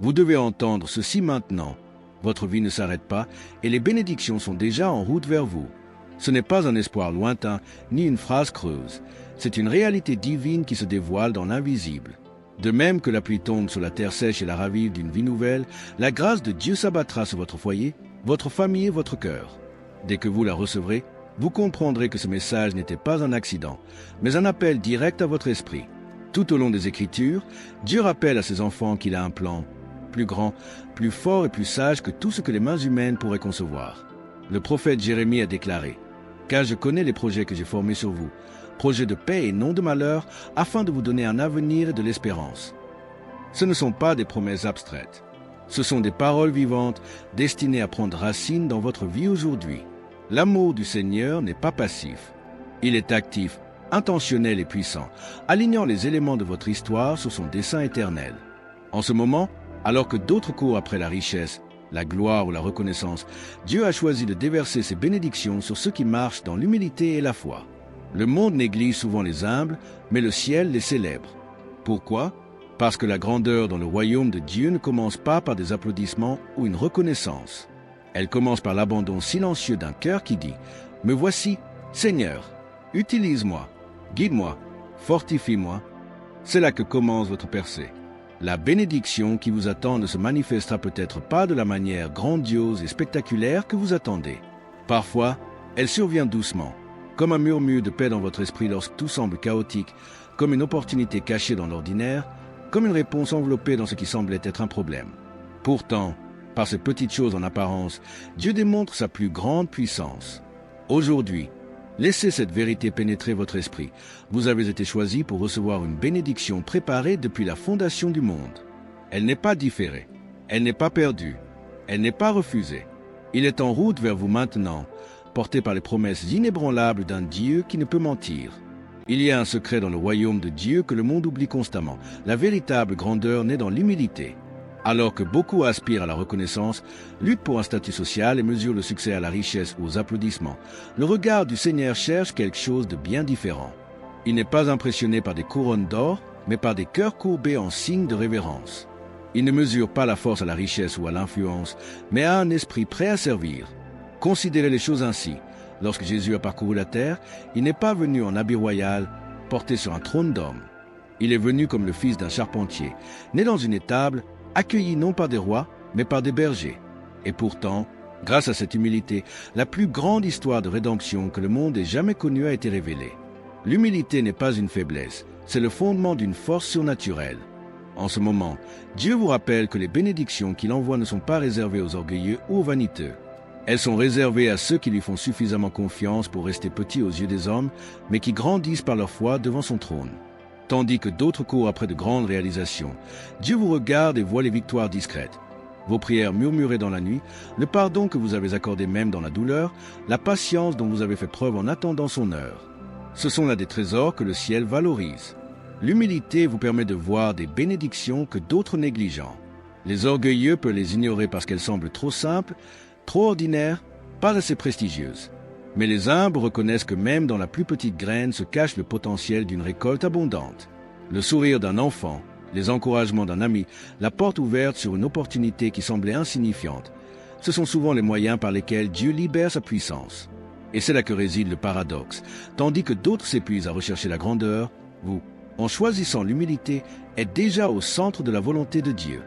Vous devez entendre ceci maintenant. Votre vie ne s'arrête pas et les bénédictions sont déjà en route vers vous. Ce n'est pas un espoir lointain ni une phrase creuse. C'est une réalité divine qui se dévoile dans l'invisible. De même que la pluie tombe sur la terre sèche et la ravive d'une vie nouvelle, la grâce de Dieu s'abattra sur votre foyer, votre famille et votre cœur. Dès que vous la recevrez, vous comprendrez que ce message n'était pas un accident, mais un appel direct à votre esprit. Tout au long des Écritures, Dieu rappelle à ses enfants qu'il a un plan plus grand, plus fort et plus sage que tout ce que les mains humaines pourraient concevoir. Le prophète Jérémie a déclaré « Car je connais les projets que j'ai formés sur vous, projets de paix et non de malheur, afin de vous donner un avenir et de l'espérance. » Ce ne sont pas des promesses abstraites. Ce sont des paroles vivantes destinées à prendre racine dans votre vie aujourd'hui. L'amour du Seigneur n'est pas passif. Il est actif, intentionnel et puissant, alignant les éléments de votre histoire sur son dessein éternel. En ce moment, alors que d'autres courent après la richesse, la gloire ou la reconnaissance, Dieu a choisi de déverser ses bénédictions sur ceux qui marchent dans l'humilité et la foi. Le monde néglige souvent les humbles, mais le ciel les célèbre. Pourquoi ? Parce que la grandeur dans le royaume de Dieu ne commence pas par des applaudissements ou une reconnaissance. Elle commence par l'abandon silencieux d'un cœur qui dit « Me voici, Seigneur, utilise-moi, guide-moi, fortifie-moi. » C'est là que commence votre percée. La bénédiction qui vous attend ne se manifestera peut-être pas de la manière grandiose et spectaculaire que vous attendez. Parfois, elle survient doucement, comme un murmure de paix dans votre esprit lorsque tout semble chaotique, comme une opportunité cachée dans l'ordinaire, comme une réponse enveloppée dans ce qui semblait être un problème. Pourtant, par ces petites choses en apparence, Dieu démontre sa plus grande puissance. Aujourd'hui, laissez cette vérité pénétrer votre esprit. Vous avez été choisi pour recevoir une bénédiction préparée depuis la fondation du monde. Elle n'est pas différée, elle n'est pas perdue, elle n'est pas refusée. Il est en route vers vous maintenant, porté par les promesses inébranlables d'un Dieu qui ne peut mentir. Il y a un secret dans le royaume de Dieu que le monde oublie constamment. La véritable grandeur naît dans l'humilité. Alors que beaucoup aspirent à la reconnaissance, luttent pour un statut social et mesurent le succès à la richesse ou aux applaudissements, le regard du Seigneur cherche quelque chose de bien différent. Il n'est pas impressionné par des couronnes d'or, mais par des cœurs courbés en signe de révérence. Il ne mesure pas la force à la richesse ou à l'influence, mais a un esprit prêt à servir. Considérez les choses ainsi. Lorsque Jésus a parcouru la terre, il n'est pas venu en habit royal, porté sur un trône d'homme. Il est venu comme le fils d'un charpentier, né dans une étable, accueilli non par des rois, mais par des bergers. Et pourtant, grâce à cette humilité, la plus grande histoire de rédemption que le monde ait jamais connue a été révélée. L'humilité n'est pas une faiblesse, c'est le fondement d'une force surnaturelle. En ce moment, Dieu vous rappelle que les bénédictions qu'il envoie ne sont pas réservées aux orgueilleux ou aux vaniteux. Elles sont réservées à ceux qui lui font suffisamment confiance pour rester petits aux yeux des hommes, mais qui grandissent par leur foi devant son trône. Tandis que d'autres courent après de grandes réalisations, Dieu vous regarde et voit les victoires discrètes. Vos prières murmurées dans la nuit, le pardon que vous avez accordé même dans la douleur, la patience dont vous avez fait preuve en attendant son heure. Ce sont là des trésors que le ciel valorise. L'humilité vous permet de voir des bénédictions que d'autres négligent. Les orgueilleux peuvent les ignorer parce qu'elles semblent trop simples, trop ordinaires, pas assez prestigieuses. Mais les humbles reconnaissent que même dans la plus petite graine se cache le potentiel d'une récolte abondante. Le sourire d'un enfant, les encouragements d'un ami, la porte ouverte sur une opportunité qui semblait insignifiante, ce sont souvent les moyens par lesquels Dieu libère sa puissance. Et c'est là que réside le paradoxe. Tandis que d'autres s'épuisent à rechercher la grandeur, vous, en choisissant l'humilité, êtes déjà au centre de la volonté de Dieu.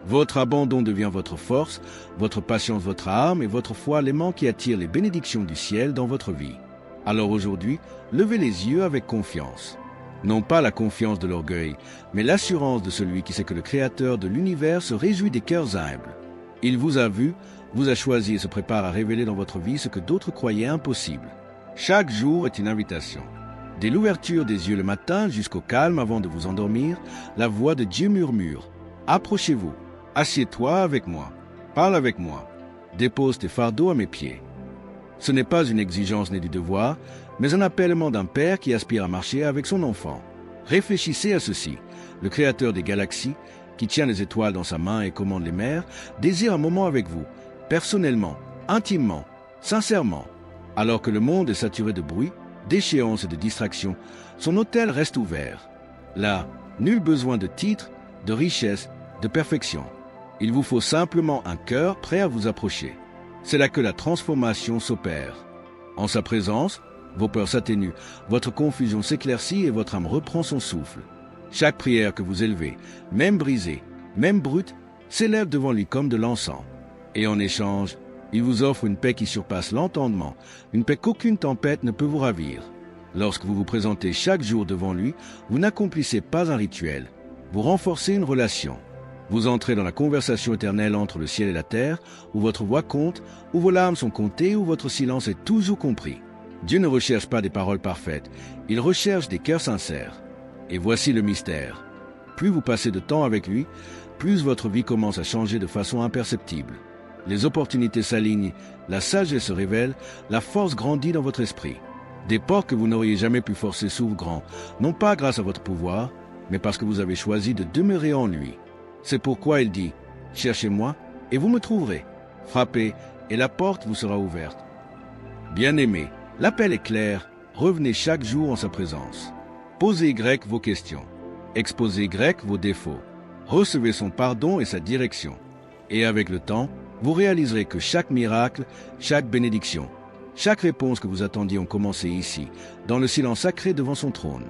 Votre abandon devient votre force, votre patience votre arme et votre foi l'aimant qui attire les bénédictions du ciel dans votre vie. Alors aujourd'hui, levez les yeux avec confiance. Non pas la confiance de l'orgueil, mais l'assurance de celui qui sait que le Créateur de l'univers se réjouit des cœurs humbles. Il vous a vu, vous a choisi et se prépare à révéler dans votre vie ce que d'autres croyaient impossible. Chaque jour est une invitation. Dès l'ouverture des yeux le matin jusqu'au calme avant de vous endormir, la voix de Dieu murmure « Approchez-vous. Assieds-toi avec moi, parle avec moi, dépose tes fardeaux à mes pieds. » Ce n'est pas une exigence née du devoir, mais un appellement d'un père qui aspire à marcher avec son enfant. Réfléchissez à ceci. Le Créateur des galaxies, qui tient les étoiles dans sa main et commande les mers, désire un moment avec vous, personnellement, intimement, sincèrement. Alors que le monde est saturé de bruit, d'échéances et de distractions, son autel reste ouvert. Là, nul besoin de titres, de richesses, de perfection. Il vous faut simplement un cœur prêt à vous approcher. C'est là que la transformation s'opère. En sa présence, vos peurs s'atténuent, votre confusion s'éclaircit et votre âme reprend son souffle. Chaque prière que vous élevez, même brisée, même brute, s'élève devant lui comme de l'encens. Et en échange, il vous offre une paix qui surpasse l'entendement, une paix qu'aucune tempête ne peut vous ravir. Lorsque vous vous présentez chaque jour devant lui, vous n'accomplissez pas un rituel, vous renforcez une relation. Vous entrez dans la conversation éternelle entre le ciel et la terre, où votre voix compte, où vos larmes sont comptées, où votre silence est toujours compris. Dieu ne recherche pas des paroles parfaites, il recherche des cœurs sincères. Et voici le mystère. Plus vous passez de temps avec lui, plus votre vie commence à changer de façon imperceptible. Les opportunités s'alignent, la sagesse se révèle, la force grandit dans votre esprit. Des portes que vous n'auriez jamais pu forcer s'ouvrent grand, non pas grâce à votre pouvoir, mais parce que vous avez choisi de demeurer en lui. C'est pourquoi il dit « Cherchez-moi et vous me trouverez. Frappez et la porte vous sera ouverte. » Bien-aimés, l'appel est clair, revenez chaque jour en sa présence. Posez Y vos questions, exposez Y vos défauts, recevez son pardon et sa direction. Et avec le temps, vous réaliserez que chaque miracle, chaque bénédiction, chaque réponse que vous attendiez ont commencé ici, dans le silence sacré devant son trône.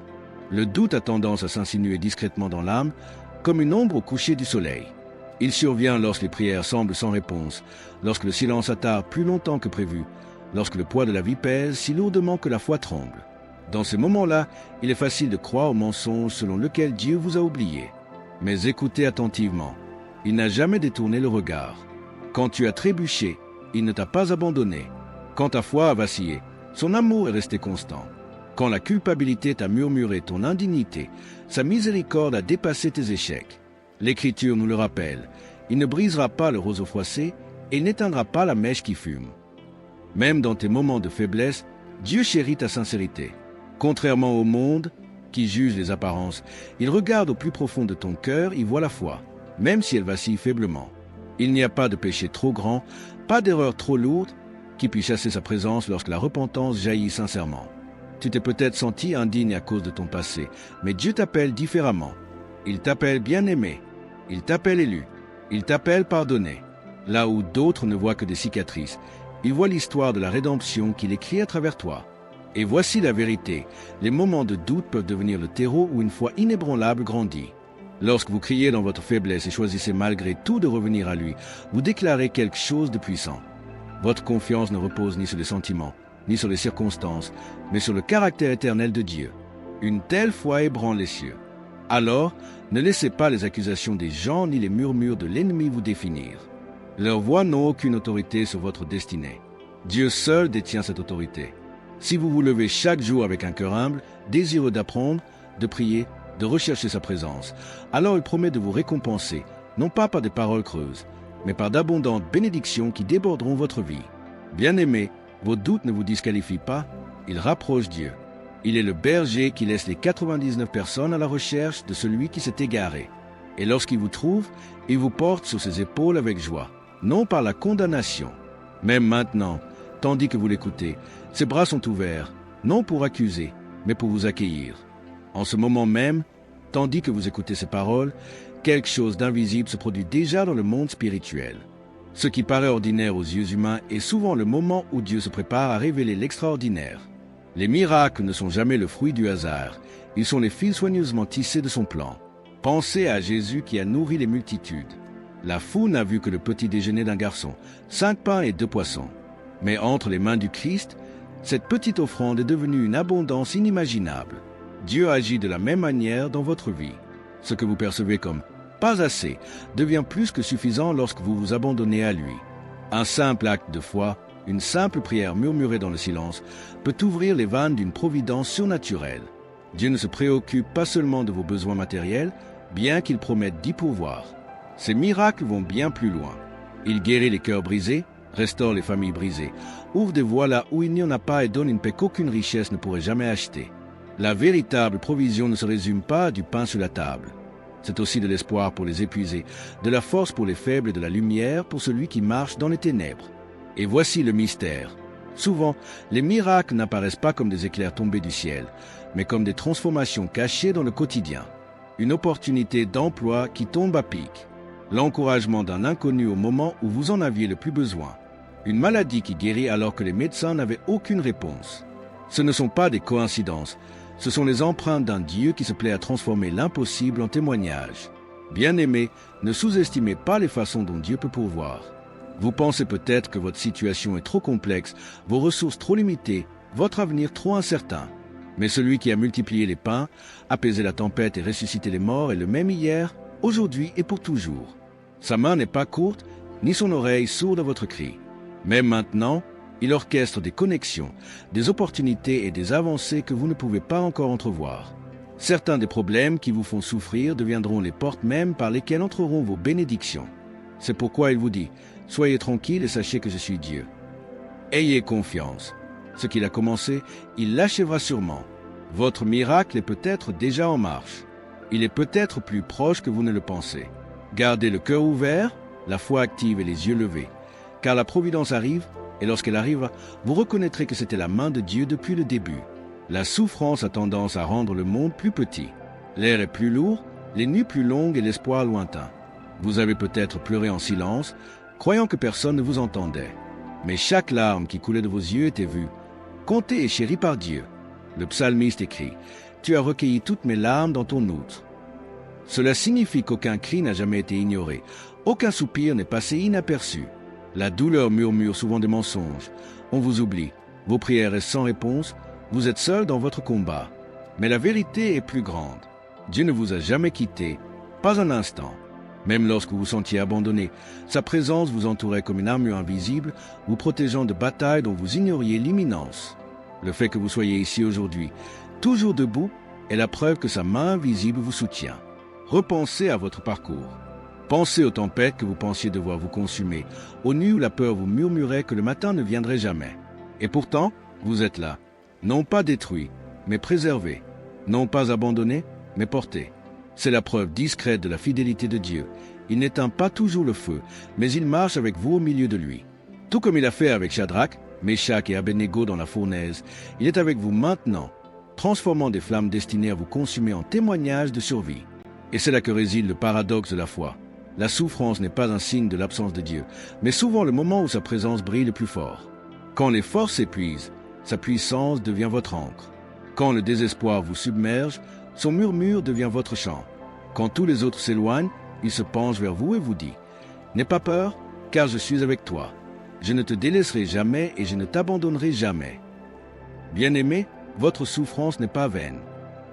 Le doute a tendance à s'insinuer discrètement dans l'âme, comme une ombre au coucher du soleil. Il survient lorsque les prières semblent sans réponse, lorsque le silence attarde plus longtemps que prévu, lorsque le poids de la vie pèse si lourdement que la foi tremble. Dans ces moments-là, il est facile de croire au mensonge selon lequel Dieu vous a oublié. Mais écoutez attentivement, il n'a jamais détourné le regard. Quand tu as trébuché, il ne t'a pas abandonné. Quand ta foi a vacillé, son amour est resté constant. Quand la culpabilité t'a murmuré ton indignité, sa miséricorde a dépassé tes échecs. L'Écriture nous le rappelle, il ne brisera pas le roseau froissé et il n'éteindra pas la mèche qui fume. Même dans tes moments de faiblesse, Dieu chérit ta sincérité. Contrairement au monde, qui juge les apparences, il regarde au plus profond de ton cœur, il voit la foi, même si elle vacille faiblement. Il n'y a pas de péché trop grand, pas d'erreur trop lourde, qui puisse chasser sa présence lorsque la repentance jaillit sincèrement. Tu t'es peut-être senti indigne à cause de ton passé, mais Dieu t'appelle différemment. Il t'appelle bien-aimé, il t'appelle élu, il t'appelle pardonné. Là où d'autres ne voient que des cicatrices, il voit l'histoire de la rédemption qu'il écrit à travers toi. Et voici la vérité, les moments de doute peuvent devenir le terreau où une foi inébranlable grandit. Lorsque vous criez dans votre faiblesse et choisissez malgré tout de revenir à lui, vous déclarez quelque chose de puissant. Votre confiance ne repose ni sur les sentiments, ni sur les circonstances, mais sur le caractère éternel de Dieu. Une telle foi ébranle les cieux. Alors, ne laissez pas les accusations des gens ni les murmures de l'ennemi vous définir. Leurs voix n'ont aucune autorité sur votre destinée. Dieu seul détient cette autorité. Si vous vous levez chaque jour avec un cœur humble, désireux d'apprendre, de prier, de rechercher sa présence, alors il promet de vous récompenser, non pas par des paroles creuses, mais par d'abondantes bénédictions qui déborderont votre vie. Bien-aimés, vos doutes ne vous disqualifient pas, ils rapprochent Dieu. Il est le berger qui laisse les 99 personnes à la recherche de celui qui s'est égaré. Et lorsqu'il vous trouve, il vous porte sur ses épaules avec joie, non par la condamnation. Même maintenant, tandis que vous l'écoutez, ses bras sont ouverts, non pour accuser, mais pour vous accueillir. En ce moment même, tandis que vous écoutez ces paroles, quelque chose d'invisible se produit déjà dans le monde spirituel. Ce qui paraît ordinaire aux yeux humains est souvent le moment où Dieu se prépare à révéler l'extraordinaire. Les miracles ne sont jamais le fruit du hasard, ils sont les fils soigneusement tissés de son plan. Pensez à Jésus qui a nourri les multitudes. La foule n'a vu que le petit déjeuner d'un garçon, 5 pains et 2 poissons. Mais entre les mains du Christ, cette petite offrande est devenue une abondance inimaginable. Dieu agit de la même manière dans votre vie. Ce que vous percevez comme « pas assez » devient plus que suffisant lorsque vous vous abandonnez à lui. Un simple acte de foi, une simple prière murmurée dans le silence, peut ouvrir les vannes d'une providence surnaturelle. Dieu ne se préoccupe pas seulement de vos besoins matériels, bien qu'il promette d'y pourvoir. Ces miracles vont bien plus loin. Il guérit les cœurs brisés, restaure les familles brisées, ouvre des voies là où il n'y en a pas et donne une paix qu'aucune richesse ne pourrait jamais acheter. La véritable provision ne se résume pas à du pain sur la table. C'est aussi de l'espoir pour les épuisés, de la force pour les faibles et de la lumière pour celui qui marche dans les ténèbres. Et voici le mystère. Souvent, les miracles n'apparaissent pas comme des éclairs tombés du ciel, mais comme des transformations cachées dans le quotidien. Une opportunité d'emploi qui tombe à pic. l'encouragement d'un inconnu au moment où vous en aviez le plus besoin, une maladie qui guérit alors que les médecins n'avaient aucune réponse. Ce ne sont pas des coïncidences, ce sont les empreintes d'un Dieu qui se plaît à transformer l'impossible en témoignage. Bien-aimés, ne sous-estimez pas les façons dont Dieu peut pourvoir. Vous pensez peut-être que votre situation est trop complexe, vos ressources trop limitées, votre avenir trop incertain. Mais celui qui a multiplié les pains, apaisé la tempête et ressuscité les morts est le même hier, aujourd'hui et pour toujours. Sa main n'est pas courte, ni son oreille sourde à votre cri. Même maintenant, il orchestre des connexions, des opportunités et des avancées que vous ne pouvez pas encore entrevoir. Certains des problèmes qui vous font souffrir deviendront les portes mêmes par lesquelles entreront vos bénédictions. C'est pourquoi il vous dit, soyez tranquilles et sachez que je suis Dieu. Ayez confiance. Ce qu'il a commencé, il l'achèvera sûrement. Votre miracle est peut-être déjà en marche. Il est peut-être plus proche que vous ne le pensez. Gardez le cœur ouvert, la foi active et les yeux levés. Car la providence arrive, et lorsqu'elle arrive, vous reconnaîtrez que c'était la main de Dieu depuis le début. La souffrance a tendance à rendre le monde plus petit. L'air est plus lourd, les nuits plus longues et l'espoir lointain. Vous avez peut-être pleuré en silence, croyant que personne ne vous entendait. Mais chaque larme qui coulait de vos yeux était vue, comptée et chérie par Dieu. Le psalmiste écrit « Tu as recueilli toutes mes larmes dans ton outre ». Cela signifie qu'aucun cri n'a jamais été ignoré, aucun soupir n'est passé inaperçu. La douleur murmure souvent des mensonges. On vous oublie, vos prières restent sans réponse, vous êtes seul dans votre combat. Mais la vérité est plus grande. Dieu ne vous a jamais quitté, pas un instant. Même lorsque vous vous sentiez abandonné, sa présence vous entourait comme une armure invisible, vous protégeant de batailles dont vous ignoriez l'imminence. Le fait que vous soyez ici aujourd'hui, toujours debout, est la preuve que sa main invisible vous soutient. Repensez à votre parcours. Pensez aux tempêtes que vous pensiez devoir vous consumer, aux nuits où la peur vous murmurait que le matin ne viendrait jamais. Et pourtant, vous êtes là, non pas détruit, mais préservé, non pas abandonné, mais porté. C'est la preuve discrète de la fidélité de Dieu. Il n'éteint pas toujours le feu, mais il marche avec vous au milieu de lui. Tout comme il a fait avec Shadrach, Meshach et Abednego dans la fournaise, il est avec vous maintenant, transformant des flammes destinées à vous consumer en témoignage de survie. Et c'est là que réside le paradoxe de la foi. La souffrance n'est pas un signe de l'absence de Dieu, mais souvent le moment où sa présence brille le plus fort. Quand les forces s'épuisent, sa puissance devient votre encre. Quand le désespoir vous submerge, son murmure devient votre chant. Quand tous les autres s'éloignent, il se penche vers vous et vous dit « N'aie pas peur, car je suis avec toi. Je ne te délaisserai jamais et je ne t'abandonnerai jamais. » Bien-aimé, votre souffrance n'est pas vaine.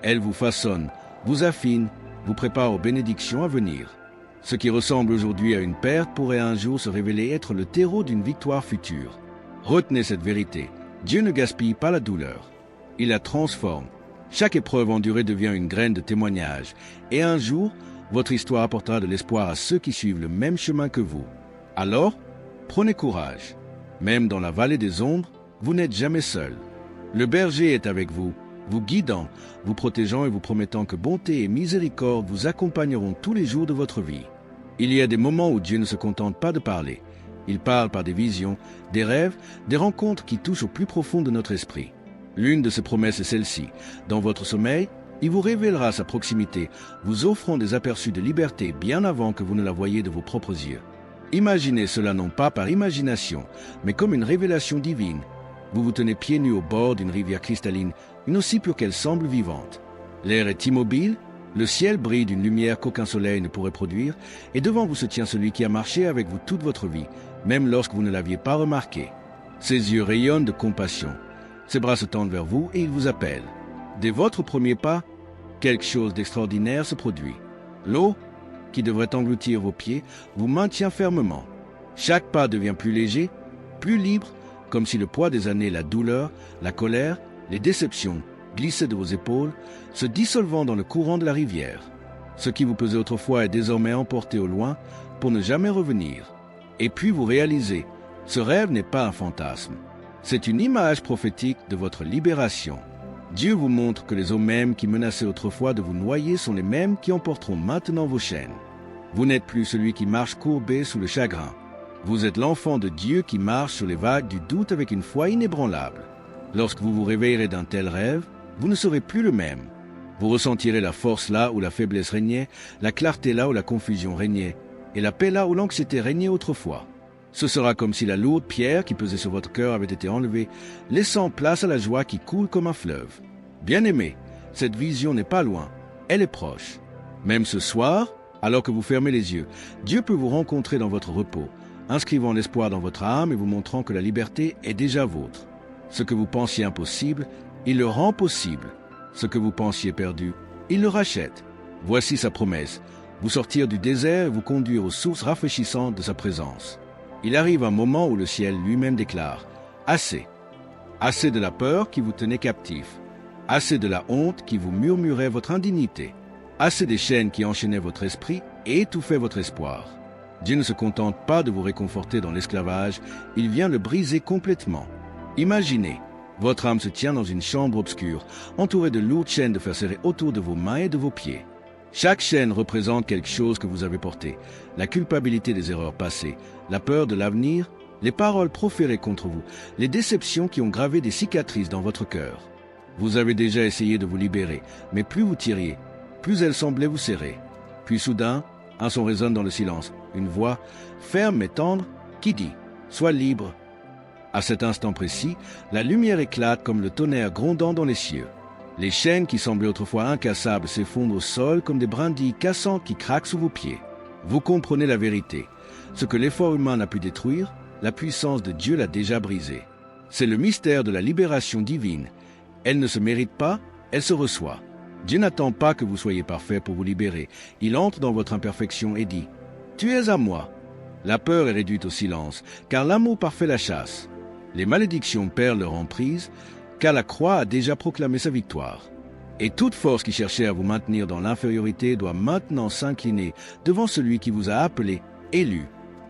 Elle vous façonne, vous affine, vous prépare aux bénédictions à venir. Ce qui ressemble aujourd'hui à une perte pourrait un jour se révéler être le terreau d'une victoire future. Retenez cette vérité. Dieu ne gaspille pas la douleur. Il la transforme. Chaque épreuve endurée devient une graine de témoignage. Et un jour, votre histoire apportera de l'espoir à ceux qui suivent le même chemin que vous. Alors, prenez courage. Même dans la vallée des ombres, vous n'êtes jamais seul. Le berger est avec vous, vous guidant, vous protégeant et vous promettant que bonté et miséricorde vous accompagneront tous les jours de votre vie. Il y a des moments où Dieu ne se contente pas de parler. Il parle par des visions, des rêves, des rencontres qui touchent au plus profond de notre esprit. L'une de ses promesses est celle-ci. Dans votre sommeil, il vous révélera sa proximité, vous offrant des aperçus de liberté bien avant que vous ne la voyiez de vos propres yeux. Imaginez cela non pas par imagination, mais comme une révélation divine. Vous vous tenez pieds nus au bord d'une rivière cristalline, une aussi pure qu'elle semble vivante. L'air est immobile, le ciel brille d'une lumière qu'aucun soleil ne pourrait produire, et devant vous se tient celui qui a marché avec vous toute votre vie, même lorsque vous ne l'aviez pas remarqué. Ses yeux rayonnent de compassion. Ses bras se tendent vers vous et il vous appelle. Dès votre premier pas, quelque chose d'extraordinaire se produit. L'eau, qui devrait engloutir vos pieds, vous maintient fermement. Chaque pas devient plus léger, plus libre, comme si le poids des années, la douleur, la colère, les déceptions glissaient de vos épaules, se dissolvant dans le courant de la rivière. Ce qui vous pesait autrefois est désormais emporté au loin pour ne jamais revenir. Et puis vous réalisez, ce rêve n'est pas un fantasme. C'est une image prophétique de votre libération. Dieu vous montre que les eaux mêmes qui menaçaient autrefois de vous noyer sont les mêmes qui emporteront maintenant vos chaînes. Vous n'êtes plus celui qui marche courbé sous le chagrin. Vous êtes l'enfant de Dieu qui marche sur les vagues du doute avec une foi inébranlable. Lorsque vous vous réveillerez d'un tel rêve, vous ne serez plus le même. Vous ressentirez la force là où la faiblesse régnait, la clarté là où la confusion régnait. et la paix là où l'anxiété régnait autrefois. Ce sera comme si la lourde pierre qui pesait sur votre cœur avait été enlevée, laissant place à la joie qui coule comme un fleuve. Bien-aimés, cette vision n'est pas loin, elle est proche. Même ce soir, alors que vous fermez les yeux, Dieu peut vous rencontrer dans votre repos, inscrivant l'espoir dans votre âme et vous montrant que la liberté est déjà vôtre. Ce que vous pensiez impossible, il le rend possible. Ce que vous pensiez perdu, il le rachète. Voici sa promesse, vous sortir du désert et vous conduire aux sources rafraîchissantes de sa présence. Il arrive un moment où le ciel lui-même déclare « Assez ». Assez de la peur qui vous tenait captif. Assez de la honte qui vous murmurait votre indignité. Assez des chaînes qui enchaînaient votre esprit et étouffaient votre espoir. Dieu ne se contente pas de vous réconforter dans l'esclavage, il vient le briser complètement. Imaginez, votre âme se tient dans une chambre obscure, entourée de lourdes chaînes de fer serrées autour de vos mains et de vos pieds. Chaque chaîne représente quelque chose que vous avez porté, la culpabilité des erreurs passées, la peur de l'avenir, les paroles proférées contre vous, les déceptions qui ont gravé des cicatrices dans votre cœur. Vous avez déjà essayé de vous libérer, mais plus vous tiriez, plus elles semblaient vous serrer. Puis soudain, un son résonne dans le silence, une voix, ferme mais tendre, qui dit « Sois libre ». À cet instant précis, la lumière éclate comme le tonnerre grondant dans les cieux. Les chaînes qui semblaient autrefois incassables s'effondrent au sol comme des brindilles cassantes qui craquent sous vos pieds. Vous comprenez la vérité. Ce que l'effort humain n'a pu détruire, la puissance de Dieu l'a déjà brisé. C'est le mystère de la libération divine. Elle ne se mérite pas, elle se reçoit. Dieu n'attend pas que vous soyez parfait pour vous libérer. Il entre dans votre imperfection et dit « Tu es à moi ». La peur est réduite au silence, car l'amour parfait la chasse. Les malédictions perdent leur emprise, car la croix a déjà proclamé sa victoire. Et toute force qui cherchait à vous maintenir dans l'infériorité doit maintenant s'incliner devant celui qui vous a appelé, élu.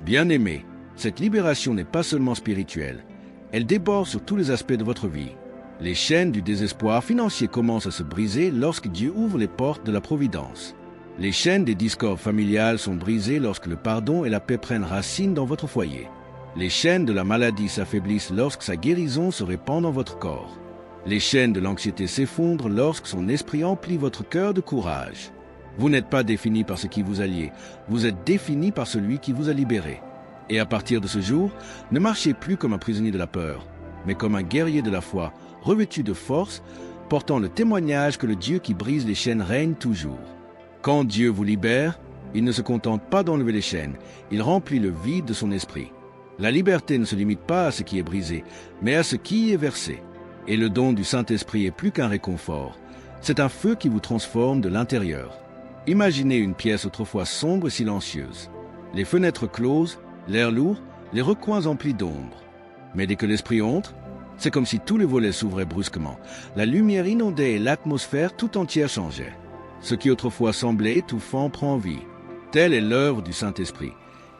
Bien-aimé, cette libération n'est pas seulement spirituelle, elle déborde sur tous les aspects de votre vie. Les chaînes du désespoir financier commencent à se briser lorsque Dieu ouvre les portes de la providence. Les chaînes des discordes familiales sont brisées lorsque le pardon et la paix prennent racine dans votre foyer. Les chaînes de la maladie s'affaiblissent lorsque sa guérison se répand dans votre corps. Les chaînes de l'anxiété s'effondrent lorsque son esprit emplit votre cœur de courage. Vous n'êtes pas défini par ce qui vous alliez, vous êtes défini par celui qui vous a libéré. Et à partir de ce jour, ne marchez plus comme un prisonnier de la peur, mais comme un guerrier de la foi, revêtu de force, portant le témoignage que le Dieu qui brise les chaînes règne toujours. Quand Dieu vous libère, il ne se contente pas d'enlever les chaînes, il remplit le vide de son esprit. La liberté ne se limite pas à ce qui est brisé, mais à ce qui y est versé. Et le don du Saint-Esprit est plus qu'un réconfort. C'est un feu qui vous transforme de l'intérieur. Imaginez une pièce autrefois sombre et silencieuse. Les fenêtres closes, l'air lourd, les recoins emplis d'ombre. Mais dès que l'esprit entre, c'est comme si tous les volets s'ouvraient brusquement. La lumière inondait et l'atmosphère tout entière changeait. Ce qui autrefois semblait étouffant prend vie. Telle est l'œuvre du Saint-Esprit.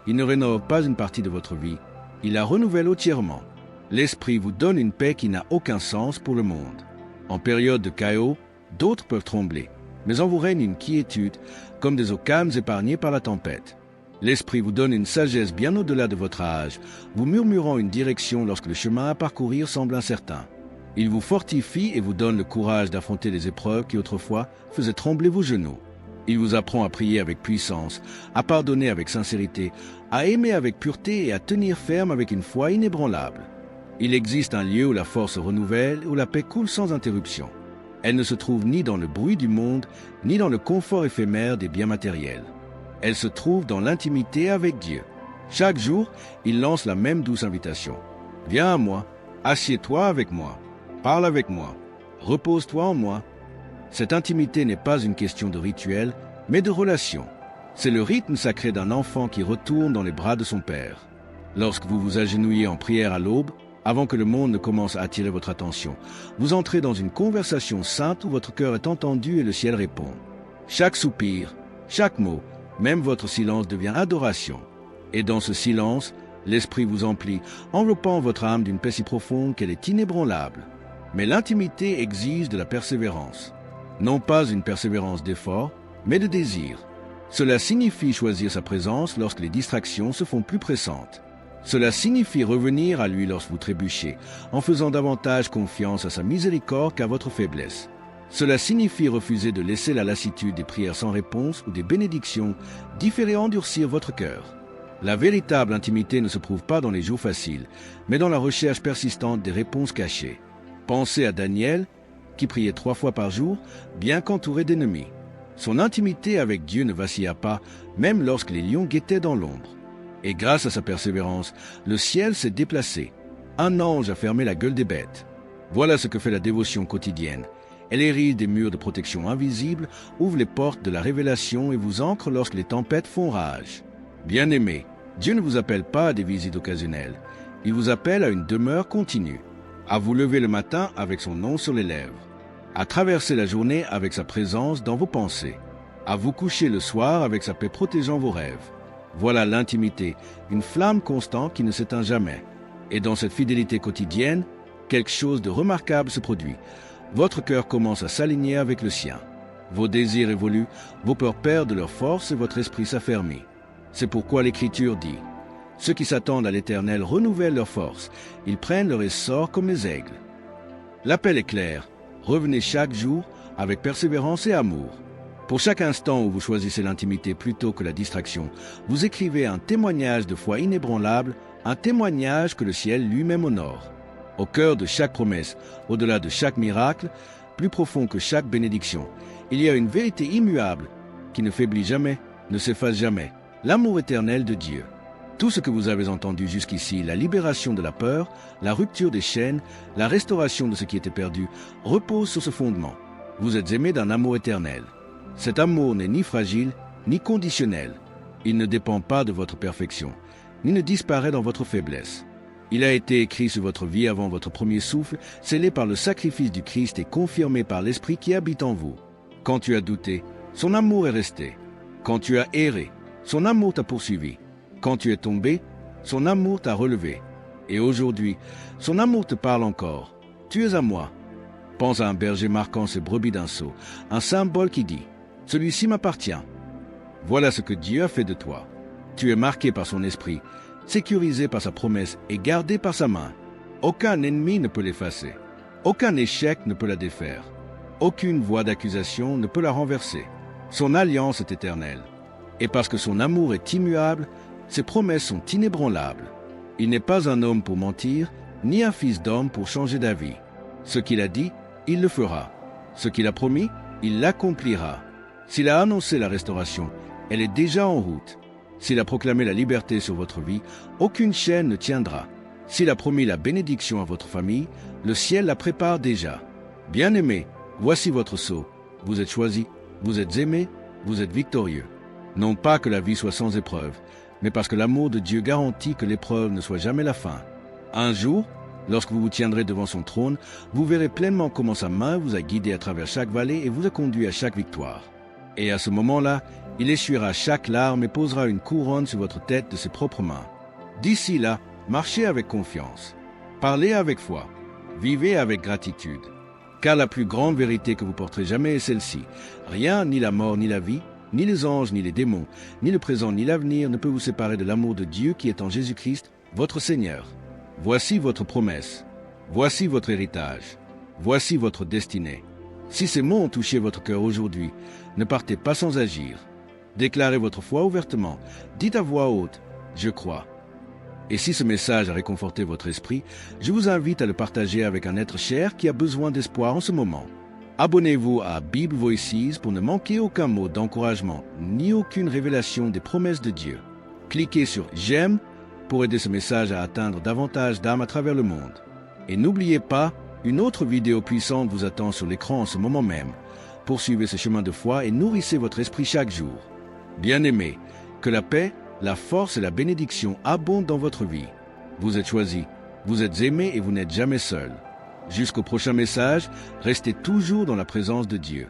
Il ne rénove pas une partie de votre vie, il la renouvelle entièrement. L'Esprit vous donne une paix qui n'a aucun sens pour le monde. En période de chaos, d'autres peuvent trembler, mais en vous règne une quiétude, comme des eaux calmes épargnées par la tempête. L'Esprit vous donne une sagesse bien au-delà de votre âge, vous murmurant une direction lorsque le chemin à parcourir semble incertain. Il vous fortifie et vous donne le courage d'affronter les épreuves qui autrefois faisaient trembler vos genoux. Il vous apprend à prier avec puissance, à pardonner avec sincérité, à aimer avec pureté et à tenir ferme avec une foi inébranlable. Il existe un lieu où la force se renouvelle, où la paix coule sans interruption. Elle ne se trouve ni dans le bruit du monde, ni dans le confort éphémère des biens matériels. Elle se trouve dans l'intimité avec Dieu. Chaque jour, il lance la même douce invitation. « Viens à moi, assieds-toi avec moi, parle avec moi, repose-toi en moi. » Cette intimité n'est pas une question de rituel, mais de relation. C'est le rythme sacré d'un enfant qui retourne dans les bras de son père. Lorsque vous vous agenouillez en prière à l'aube, avant que le monde ne commence à attirer votre attention, vous entrez dans une conversation sainte où votre cœur est entendu et le ciel répond. Chaque soupir, chaque mot, même votre silence devient adoration. Et dans ce silence, l'Esprit vous emplit, enveloppant votre âme d'une paix si profonde qu'elle est inébranlable. Mais l'intimité exige de la persévérance. Non pas une persévérance d'effort, mais de désir. Cela signifie choisir sa présence lorsque les distractions se font plus pressantes. Cela signifie revenir à lui lorsque vous trébuchez, en faisant davantage confiance à sa miséricorde qu'à votre faiblesse. Cela signifie refuser de laisser la lassitude des prières sans réponse ou des bénédictions différer endurcir votre cœur. La véritable intimité ne se prouve pas dans les jours faciles, mais dans la recherche persistante des réponses cachées. Pensez à Daniel, qui priait 3 fois par jour, bien qu'entouré d'ennemis. Son intimité avec Dieu ne vacilla pas, même lorsque les lions guettaient dans l'ombre. Et grâce à sa persévérance, le ciel s'est déplacé. Un ange a fermé la gueule des bêtes. Voilà ce que fait la dévotion quotidienne. Elle érige des murs de protection invisibles, ouvre les portes de la révélation et vous ancre lorsque les tempêtes font rage. Bien-aimés, Dieu ne vous appelle pas à des visites occasionnelles. Il vous appelle à une demeure continue, à vous lever le matin avec son nom sur les lèvres, à traverser la journée avec sa présence dans vos pensées, à vous coucher le soir avec sa paix protégeant vos rêves. Voilà l'intimité, une flamme constante qui ne s'éteint jamais. Et dans cette fidélité quotidienne, quelque chose de remarquable se produit. Votre cœur commence à s'aligner avec le sien. Vos désirs évoluent, vos peurs perdent leur force et votre esprit s'affermit. C'est pourquoi l'Écriture dit « Ceux qui s'attendent à l'Éternel renouvellent leur force, ils prennent leur essor comme les aigles. » L'appel est clair, revenez chaque jour avec persévérance et amour. Pour chaque instant où vous choisissez l'intimité plutôt que la distraction, vous écrivez un témoignage de foi inébranlable, un témoignage que le ciel lui-même honore. Au cœur de chaque promesse, au-delà de chaque miracle, plus profond que chaque bénédiction, il y a une vérité immuable qui ne faiblit jamais, ne s'efface jamais, l'amour éternel de Dieu. Tout ce que vous avez entendu jusqu'ici, la libération de la peur, la rupture des chaînes, la restauration de ce qui était perdu, repose sur ce fondement. Vous êtes aimés d'un amour éternel. Cet amour n'est ni fragile, ni conditionnel. Il ne dépend pas de votre perfection, ni ne disparaît dans votre faiblesse. Il a été écrit sur votre vie avant votre premier souffle, scellé par le sacrifice du Christ et confirmé par l'Esprit qui habite en vous. Quand tu as douté, son amour est resté. Quand tu as erré, son amour t'a poursuivi. Quand tu es tombé, son amour t'a relevé. Et aujourd'hui, son amour te parle encore. Tu es à moi. Pense à un berger marquant ses brebis d'un seau, un symbole qui dit « Celui-ci m'appartient ». Voilà ce que Dieu a fait de toi. Tu es marqué par son esprit, sécurisé par sa promesse et gardé par sa main. Aucun ennemi ne peut l'effacer. Aucun échec ne peut la défaire. Aucune voix d'accusation ne peut la renverser. Son alliance est éternelle. Et parce que son amour est immuable, ses promesses sont inébranlables. Il n'est pas un homme pour mentir, ni un fils d'homme pour changer d'avis. Ce qu'il a dit, il le fera. Ce qu'il a promis, il l'accomplira. S'il a annoncé la restauration, elle est déjà en route. S'il a proclamé la liberté sur votre vie, aucune chaîne ne tiendra. S'il a promis la bénédiction à votre famille, le ciel la prépare déjà. Bien-aimés, voici votre sceau. Vous êtes choisis, vous êtes aimés, vous êtes victorieux. Non pas que la vie soit sans épreuve, mais parce que l'amour de Dieu garantit que l'épreuve ne soit jamais la fin. Un jour, lorsque vous vous tiendrez devant son trône, vous verrez pleinement comment sa main vous a guidé à travers chaque vallée et vous a conduit à chaque victoire. Et à ce moment-là, il essuiera chaque larme et posera une couronne sur votre tête de ses propres mains. D'ici là, marchez avec confiance. Parlez avec foi. Vivez avec gratitude. Car la plus grande vérité que vous porterez jamais est celle-ci. Rien, ni la mort, ni la vie, ni les anges, ni les démons, ni le présent, ni l'avenir ne peut vous séparer de l'amour de Dieu qui est en Jésus-Christ, votre Seigneur. Voici votre promesse. Voici votre héritage. Voici votre destinée. Si ces mots ont touché votre cœur aujourd'hui, ne partez pas sans agir. Déclarez votre foi ouvertement. Dites à voix haute, « Je crois ». Et si ce message a réconforté votre esprit, je vous invite à le partager avec un être cher qui a besoin d'espoir en ce moment. Abonnez-vous à Bible Voices pour ne manquer aucun mot d'encouragement ni aucune révélation des promesses de Dieu. Cliquez sur « J'aime » pour aider ce message à atteindre davantage d'âmes à travers le monde. Et n'oubliez pas, une autre vidéo puissante vous attend sur l'écran en ce moment même. Poursuivez ce chemin de foi et nourrissez votre esprit chaque jour. Bien-aimés, que la paix, la force et la bénédiction abondent dans votre vie. Vous êtes choisis, vous êtes aimés et vous n'êtes jamais seuls. Jusqu'au prochain message, restez toujours dans la présence de Dieu.